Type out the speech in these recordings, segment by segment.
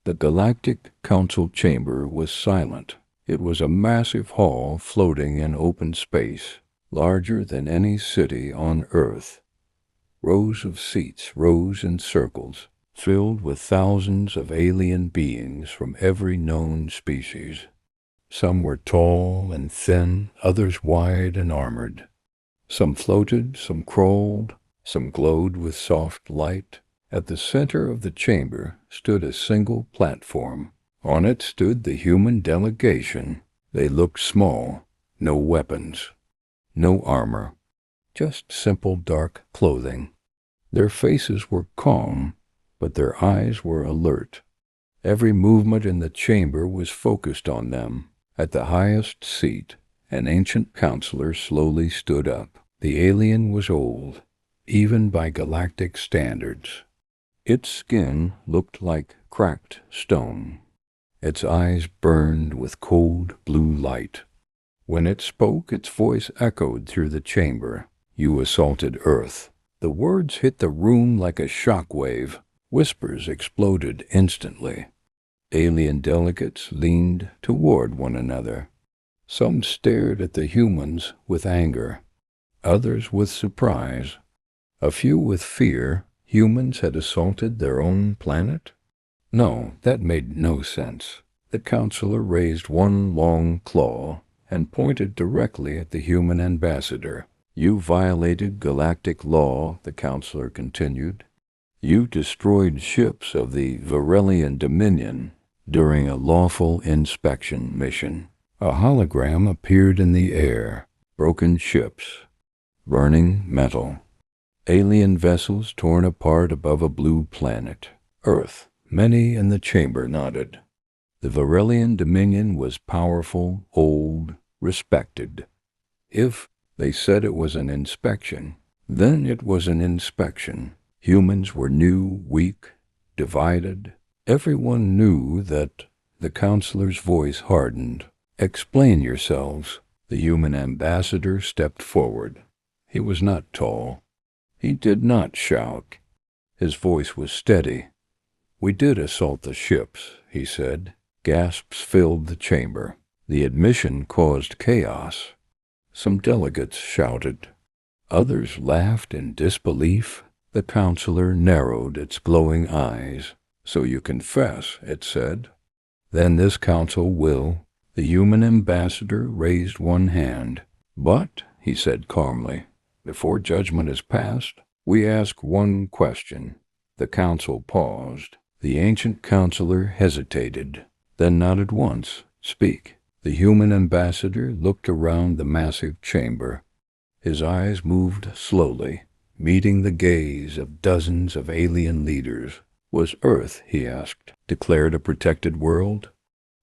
The Galactic Council chamber was silent. It was a massive hall floating in open space, larger than any city on Earth. Rows of seats rose in circles, filled with thousands of alien beings from every known species. Some were tall and thin, others wide and armored. Some floated, some crawled, some glowed with soft light. At the center of the chamber stood a single platform. On it stood the human delegation. They looked small, no weapons, no armor, just simple dark clothing. Their faces were calm, but their eyes were alert. Every movement in the chamber was focused on them. At the highest seat, an ancient counselor slowly stood up. The alien was old, even by galactic standards. Its skin looked like cracked stone. Its eyes burned with cold blue light. When it spoke, its voice echoed through the chamber. "You assaulted Earth." The words hit the room like a shock wave. Whispers exploded instantly. Alien delegates leaned toward one another. Some stared at the humans with anger, others with surprise, a few with fear. Humans had assaulted their own planet? No, that made no sense. The counselor raised one long claw and pointed directly at the human ambassador. "You violated galactic law," the counselor continued. "You destroyed ships of the Varelian Dominion during a lawful inspection mission." A hologram appeared in the air. Broken ships, burning metal, alien vessels torn apart above a blue planet. Earth. Many in the chamber nodded. The Varelian Dominion was powerful, old, respected. If they said it was an inspection, then it was an inspection. Humans were new, weak, divided. Everyone knew that. The counselor's voice hardened. "Explain yourselves." The human ambassador stepped forward. He was not tall. He did not shout. His voice was steady. "We did assault the ships," he said. Gasps filled the chamber. The admission caused chaos. Some delegates shouted. Others laughed in disbelief. The counselor narrowed its glowing eyes. "So you confess," it said. "Then this council will." The human ambassador raised one hand. "But," he said calmly, "before judgment is passed, we ask one question." The council paused. The ancient counselor hesitated, then nodded once. "Speak." The human ambassador looked around the massive chamber. His eyes moved slowly, meeting the gaze of dozens of alien leaders. "Was Earth," he asked, "declared a protected world?"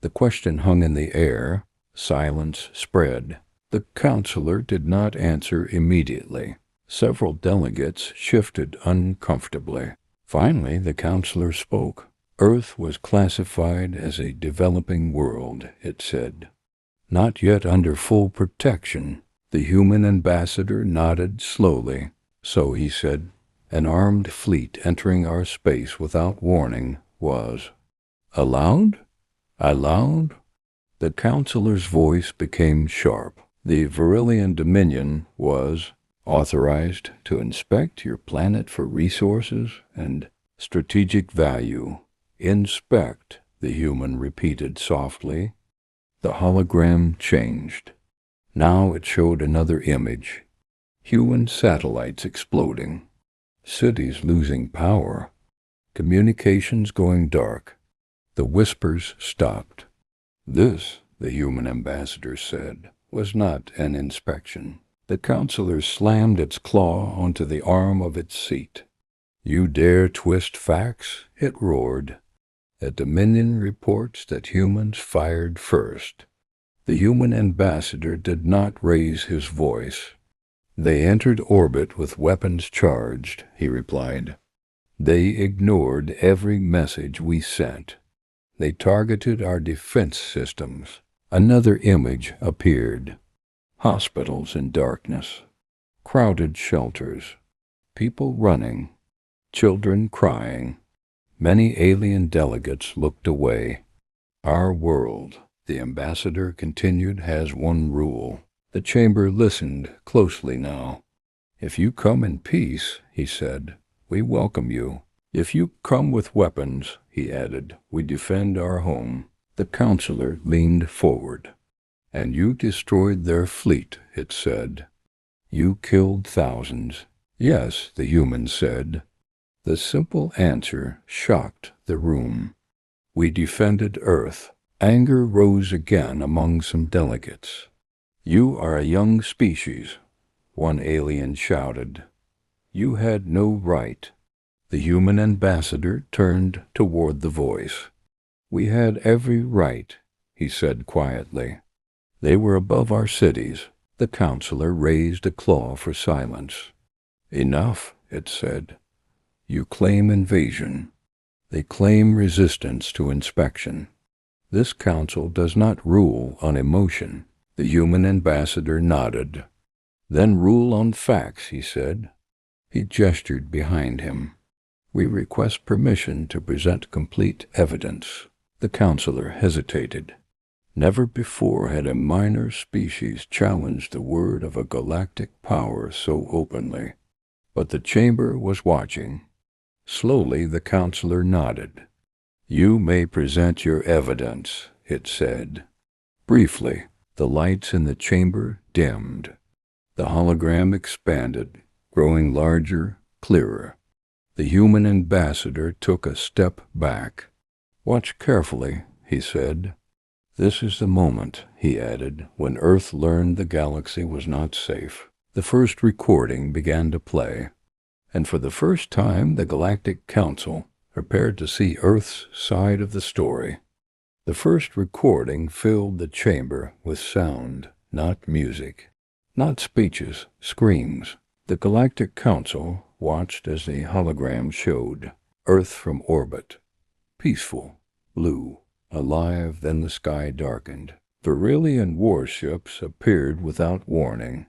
The question hung in the air. Silence spread. The counselor did not answer immediately. Several delegates shifted uncomfortably. Finally, the counselor spoke. "Earth was classified as a developing world," it said. "Not yet under full protection." The human ambassador nodded slowly. "So," he said, "an armed fleet entering our space without warning was allowed?" "Allowed?" The counselor's voice became sharp. "The Varelian Dominion was authorized to inspect your planet for resources and strategic value." "Inspect," the human repeated softly. The hologram changed. Now it showed another image. Human satellites exploding. Cities losing power. Communications going dark. The whispers stopped. "This," the human ambassador said, "was not an inspection." The counselor slammed its claw onto the arm of its seat. "You dare twist facts?" it roared. "The Dominion reports that humans fired first." The human ambassador did not raise his voice. "They entered orbit with weapons charged," he replied. "They ignored every message we sent. They targeted our defense systems." Another image appeared. Hospitals in darkness. Crowded shelters. People running. Children crying. Many alien delegates looked away. Our world, the ambassador continued, has one rule. The chamber listened closely now. If you come in peace, he said, we welcome you. If you come with weapons, he added, we defend our home. The counselor leaned forward. And you destroyed their fleet, it said. You killed thousands. Yes, the human said. The simple answer shocked the room. We defended Earth. Anger rose again among some delegates. You are a young species, one alien shouted. You had no right. The human ambassador turned toward the voice. We had every right, he said quietly. They were above our cities. The counselor raised a claw for silence. Enough, it said. You claim invasion. They claim resistance to inspection. This council does not rule on emotion. The human ambassador nodded. Then rule on facts, he said. He gestured behind him. We request permission to present complete evidence. The counselor hesitated. Never before had a minor species challenged the word of a galactic power so openly. But the chamber was watching. Slowly the counselor nodded. You may present your evidence, it said. Briefly, the lights in the chamber dimmed. The hologram expanded, growing larger, clearer. The human ambassador took a step back. Watch carefully, he said. This is the moment, he added, when Earth learned the galaxy was not safe. The first recording began to play, and for the first time the Galactic Council prepared to see Earth's side of the story. The first recording filled the chamber with sound, not music, not speeches, screams. The Galactic Council watched as the hologram showed Earth from orbit, peaceful, blue, alive. Then the sky darkened. Beryllian warships appeared without warning.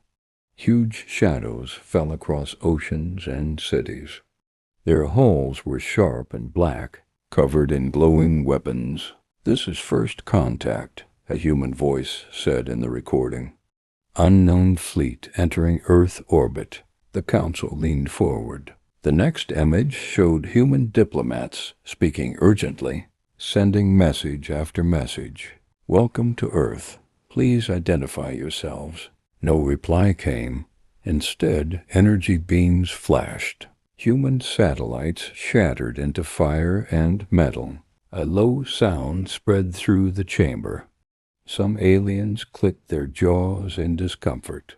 Huge shadows fell across oceans and cities. Their hulls were sharp and black, covered in glowing weapons. This is first contact, a human voice said in the recording. Unknown fleet entering Earth orbit. The council leaned forward. The next image showed human diplomats speaking urgently, sending message after message. Welcome to Earth. Please identify yourselves. No reply came. Instead, energy beams flashed. Human satellites shattered into fire and metal. A low sound spread through the chamber. Some aliens clicked their jaws in discomfort.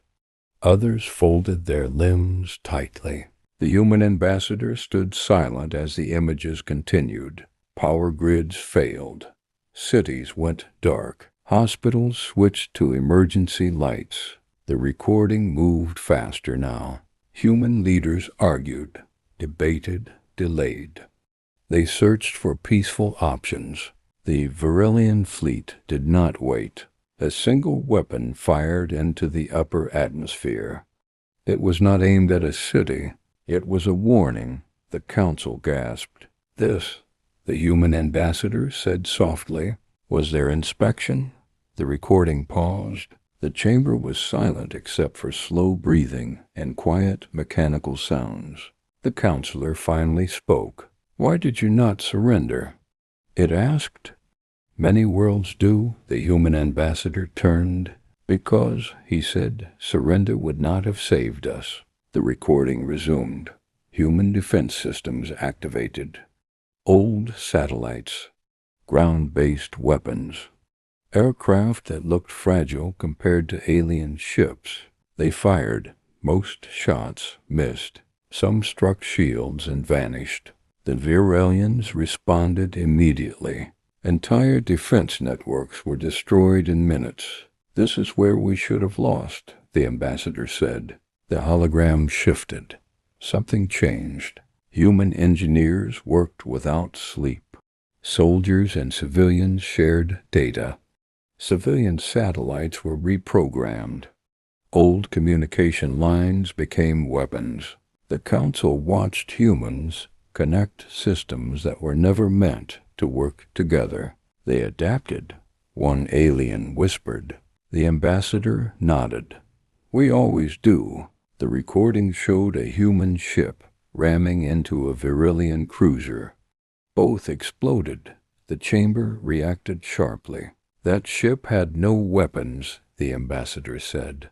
Others folded their limbs tightly. The human ambassador stood silent as the images continued. Power grids failed. Cities went dark. Hospitals switched to emergency lights. The recording moved faster now. Human leaders argued, debated, delayed. They searched for peaceful options. The Beryllian fleet did not wait. A single weapon fired into the upper atmosphere. It was not aimed at a city. It was a warning. The council gasped. This, the human ambassador said softly, was their inspection. The recording paused. The chamber was silent except for slow breathing and quiet mechanical sounds. The counselor finally spoke. Why did you not surrender? It asked. Many worlds do. The human ambassador turned. Because, he said, surrender would not have saved us. The recording resumed. Human defense systems activated. Old satellites. Ground-based weapons. Aircraft that looked fragile compared to alien ships. They fired. Most shots missed. Some struck shields and vanished. The Virelians responded immediately. Entire defense networks were destroyed in minutes. This is where we should have lost, the ambassador said. The hologram shifted. Something changed. Human engineers worked without sleep. Soldiers and civilians shared data. Civilian satellites were reprogrammed. Old communication lines became weapons. The council watched humans connect systems that were never meant to work together. They adapted, one alien whispered. The ambassador nodded. We always do. The recording showed a human ship ramming into a Virillian cruiser. Both exploded. The chamber reacted sharply. That ship had no weapons, the ambassador said.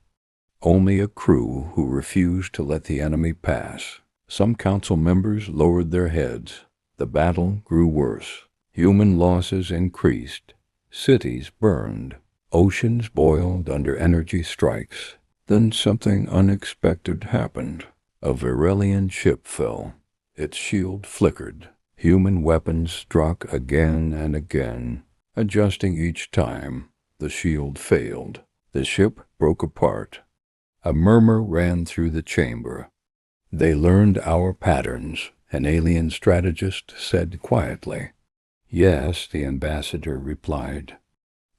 Only a crew who refused to let the enemy pass. Some council members lowered their heads. The battle grew worse. Human losses increased. Cities burned. Oceans boiled under energy strikes. Then something unexpected happened. A Virillian ship fell. Its shield flickered. Human weapons struck again and again. Adjusting each time, the shield failed. The ship broke apart. A murmur ran through the chamber. They learned our patterns, an alien strategist said quietly. Yes, the ambassador replied.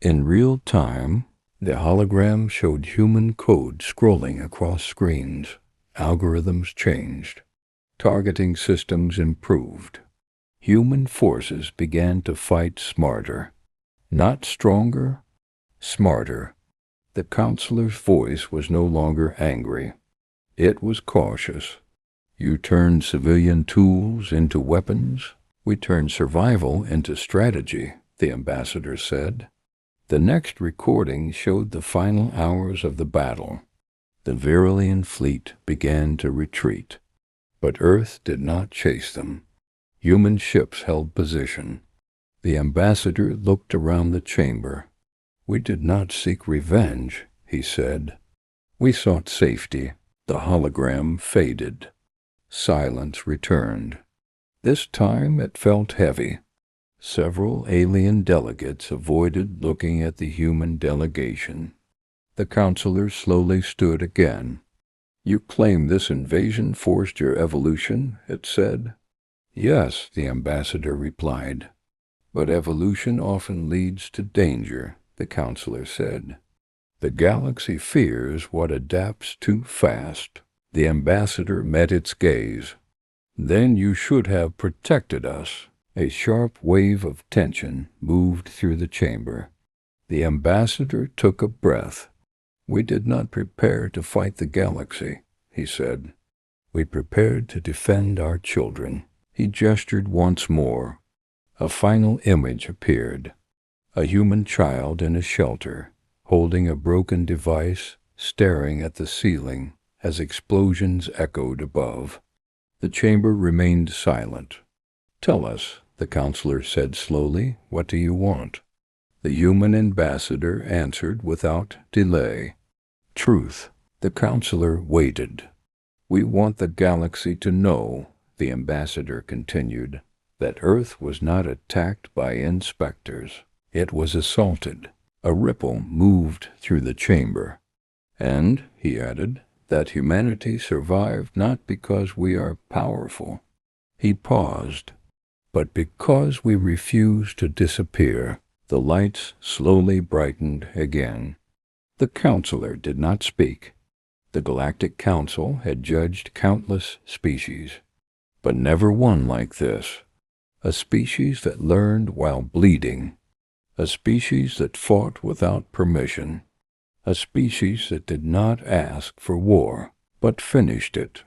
In real time, the hologram showed human code scrolling across screens. Algorithms changed. Targeting systems improved. Human forces began to fight smarter. Not stronger, smarter. The counselor's voice was no longer angry. It was cautious. You turned civilian tools into weapons. We turned survival into strategy, the ambassador said. The next recording showed the final hours of the battle. The Virillian fleet began to retreat. But Earth did not chase them. Human ships held position. The ambassador looked around the chamber. We did not seek revenge, he said. We sought safety. The hologram faded. Silence returned. This time it felt heavy. Several alien delegates avoided looking at the human delegation. The counselor slowly stood again. You claim this invasion forced your evolution, it said. Yes, the ambassador replied. But evolution often leads to danger, the counselor said. The galaxy fears what adapts too fast. The ambassador met its gaze. Then you should have protected us. A sharp wave of tension moved through the chamber. The ambassador took a breath. We did not prepare to fight the galaxy, he said. We prepared to defend our children. He gestured once more. A final image appeared. A human child in a shelter, holding a broken device, staring at the ceiling as explosions echoed above. The chamber remained silent. Tell us, the counselor said slowly, what do you want? The human ambassador answered without delay. Truth. The counselor waited. We want the galaxy to know, the ambassador continued, that Earth was not attacked by inspectors. It was assaulted. A ripple moved through the chamber. And, he added, that humanity survived not because we are powerful. He paused. But because we refuse to disappear. The lights slowly brightened again. The counselor did not speak. The Galactic Council had judged countless species, but never one like this. A species that learned while bleeding. A species that fought without permission. A species that did not ask for war, but finished it.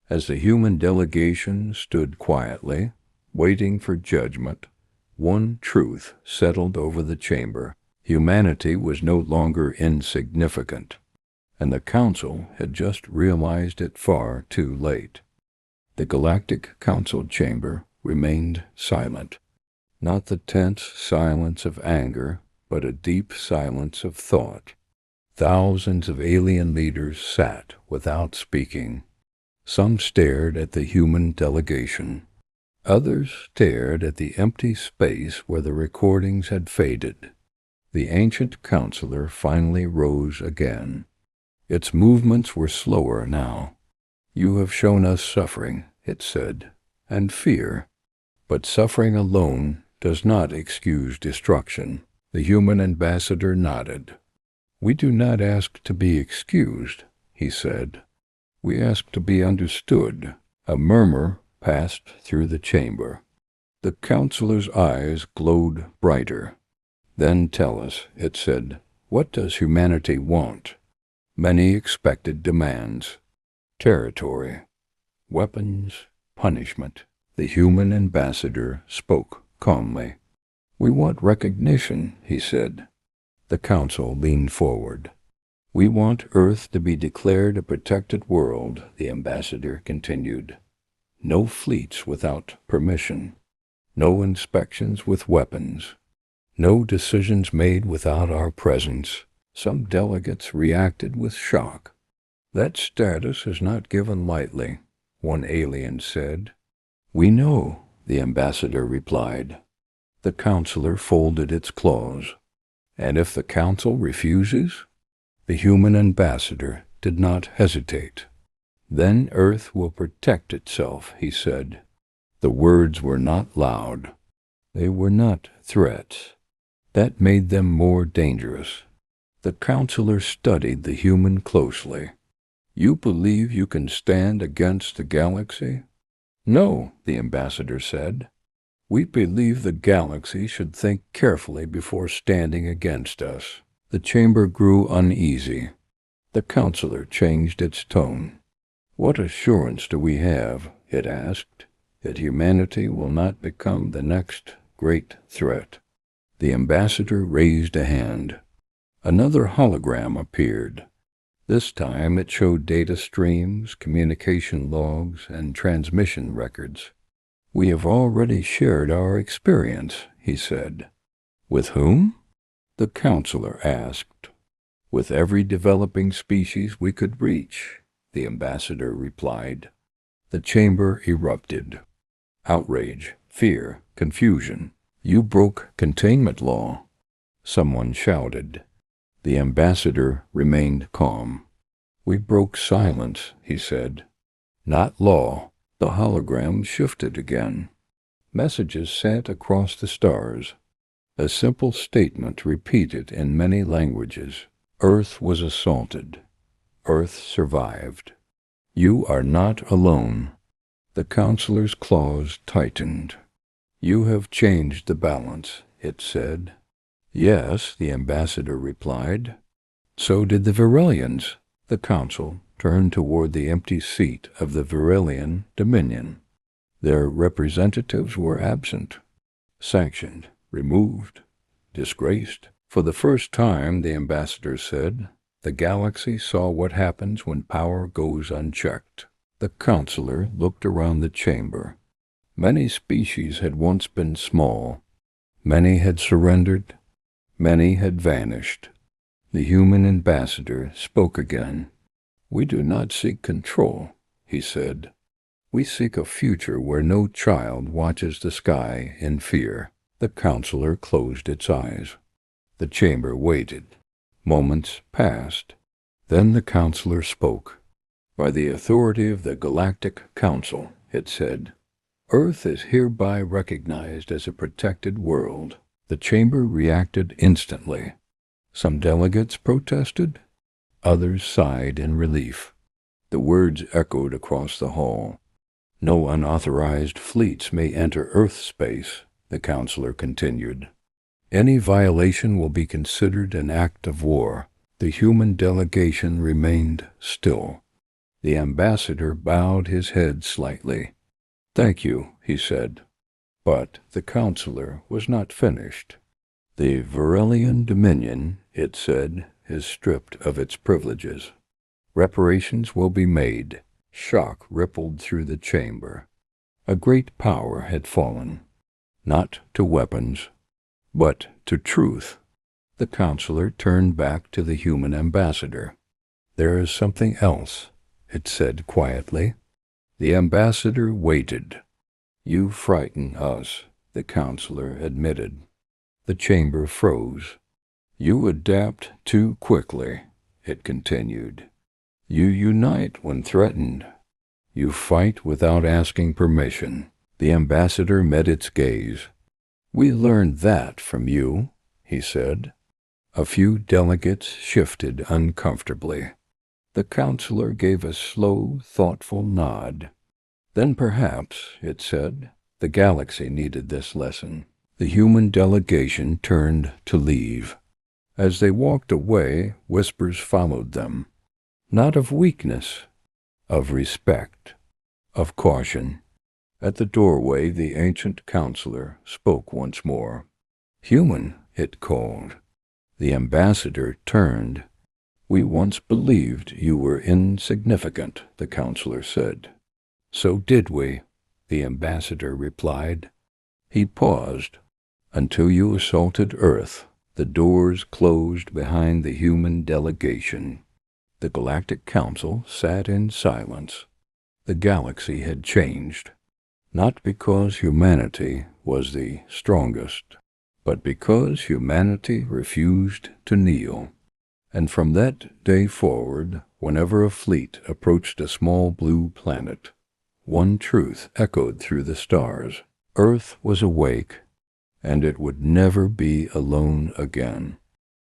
As the human delegation stood quietly, waiting for judgment, one truth settled over the chamber. Humanity was no longer insignificant, and the Council had just realized it far too late. The Galactic Council chamber remained silent. Not the tense silence of anger, but a deep silence of thought. Thousands of alien leaders sat without speaking. Some stared at the human delegation. Others stared at the empty space where the recordings had faded. The ancient counselor finally rose again. Its movements were slower now. You have shown us suffering, it said, and fear. But suffering alone does not excuse destruction. The human ambassador nodded. We do not ask to be excused, he said. We ask to be understood. A murmur passed through the chamber. The counselor's eyes glowed brighter. "Then tell us," it said, "what does humanity want?" Many expected demands. Territory, weapons, punishment. The human ambassador spoke calmly. "We want recognition," he said. The council leaned forward. "We want Earth to be declared a protected world," the ambassador continued. "No fleets without permission. No inspections with weapons. No decisions made without our presence." Some delegates reacted with shock. "That status is not given lightly," one alien said. "We know," the ambassador replied. The counselor folded its claws. "And if the council refuses?" The human ambassador did not hesitate. "Then Earth will protect itself," he said. The words were not loud. They were not threats. That made them more dangerous. The counselor studied the human closely. "You believe you can stand against the galaxy?" "No," the ambassador said. "We believe the galaxy should think carefully before standing against us." The chamber grew uneasy. The counselor changed its tone. "What assurance do we have," it asked, "that humanity will not become the next great threat?" The ambassador raised a hand. Another hologram appeared. This time it showed data streams, communication logs, and transmission records. "We have already shared our experience," he said. "With whom?" the counselor asked. "With every developing species we could reach," the ambassador replied. The chamber erupted. Outrage, fear, confusion. "You broke containment law," someone shouted. The ambassador remained calm. "We broke silence," he said. "Not law." The hologram shifted again. Messages sent across the stars. A simple statement repeated in many languages. Earth was assaulted. Earth survived. "You are not alone." The counselor's claws tightened. "You have changed the balance," it said. "Yes," the ambassador replied. "So did the Virelians." The council turned toward the empty seat of the Virelian Dominion. Their representatives were absent, sanctioned, removed, disgraced. For the first time, the ambassador said, the galaxy saw what happens when power goes unchecked. The counselor looked around the chamber. Many species had once been small. Many had surrendered. Many had vanished. The human ambassador spoke again. "We do not seek control," he said. "We seek a future where no child watches the sky in fear." The counselor closed its eyes. The chamber waited. Moments passed. Then the counselor spoke. "By the authority of the Galactic Council," it said, "Earth is hereby recognized as a protected world." The chamber reacted instantly. Some delegates protested. Others sighed in relief. The words echoed across the hall. "No unauthorized fleets may enter Earth space," the counselor continued. "Any violation will be considered an act of war." The human delegation remained still. The ambassador bowed his head slightly. "Thank you," he said. But the counselor was not finished. "The Virelian Dominion," it said, "is stripped of its privileges. Reparations will be made." Shock rippled through the chamber. A great power had fallen, not to weapons, but to truth. The counselor turned back to the human ambassador. "There is something else," it said quietly. The ambassador waited. "You frighten us," the counselor admitted. The chamber froze. "You adapt too quickly," it continued. "You unite when threatened. You fight without asking permission." The ambassador met its gaze. "We learned that from you," he said. A few delegates shifted uncomfortably. The counselor gave a slow, thoughtful nod. Then perhaps, it said, the galaxy needed this lesson. The human delegation turned to leave. As they walked away, whispers followed them. Not of weakness, of respect, of caution. At the doorway, the ancient counselor spoke once more. Human, it called. The ambassador turned. We once believed you were insignificant, the counselor said. So did we, the ambassador replied. He paused. Until you assaulted Earth, the doors closed behind the human delegation. The Galactic Council sat in silence. The galaxy had changed, not because humanity was the strongest, but because humanity refused to kneel. And from that day forward, whenever a fleet approached a small blue planet, one truth echoed through the stars. Earth was awake, and it would never be alone again.